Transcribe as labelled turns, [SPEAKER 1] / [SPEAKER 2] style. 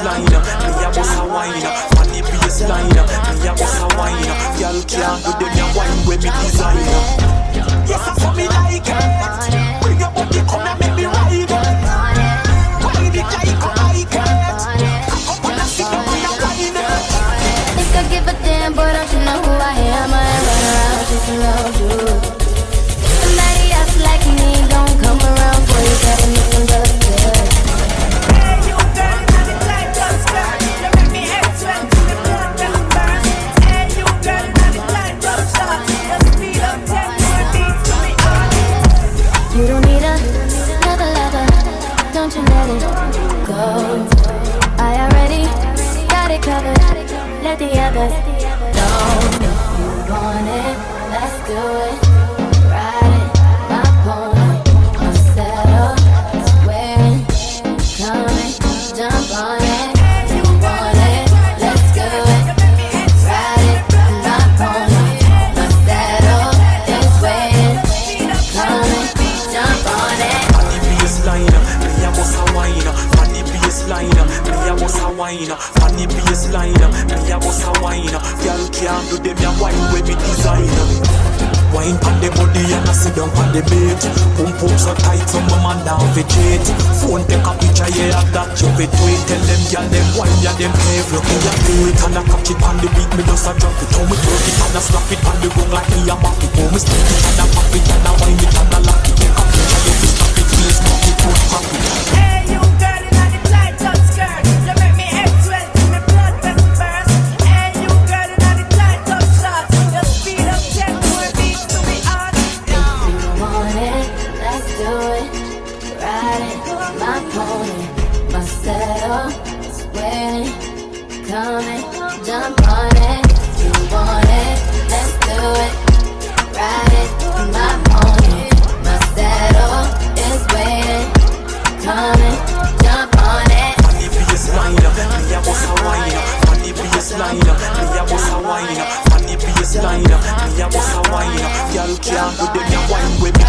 [SPEAKER 1] baseline, me a bust a wine. On the baseline, me a bust a wine. Girl can't do them a wine when me design. Yes, I saw me like it. Bring your body, come and make me ride it. Ride it like a bike it. Come on and sit down and wine it.
[SPEAKER 2] Think I give a damn, but don't you know who I am? I ain't run around chasing no dude. Somebody else like me don't come around for you, gotta need some love good.
[SPEAKER 3] Hey, you girl, now the light don't start. You make me head sweat to the blood never burn. Hey, you girl, now the light don't start. Your speed up 10 more beats to me on.
[SPEAKER 2] You don't need another lover, don't you let it go. I already got it covered, let the others know. If you want it, let's do it. Ride it, my pony, I'm settled, swearing, coming, jump on it. You want it, let's do it. Ride it, my pony, I'm settled, it's waiting, coming, jump on it.
[SPEAKER 1] On the baseline, me a bust a wine. On the baseline, me a bust a wine. On the baseline, me a bust a wine. Girl can't do them a wine when me design. Wine on the body and I sit down on the bed. Pum pum so tight so my man down veget. Phone take a picture, yeah, of that you fit wait. Tell them girl them wine, yeah, them behave. Look me a do it and I catch it on the beat. Me just a drop it, how me twerk it and I slap it on the ground like me a mop it. How me stick it and I pop it and I wine it and I lock it. Take a picture, yeah, fi stop it, please knock it, don't pop it.
[SPEAKER 3] Hey, you girl, now the light don't skirt. You make me head sweat to me blood never burn. Hey, you girl, now the light don't start. Your speed up 10 more beats to me on.
[SPEAKER 2] If you want it, let's do it. Ride it, my pony, my saddle, it's waiting, coming, jump on it. If you want it, let's do it. Ride it, my pony, my saddle, it's waiting, coming, jump on it.
[SPEAKER 1] On the baseline, me a bust a wine. On the baseline, me a bust a wine. On the baseline, me a bust a wine. Girl can't do them a wine when me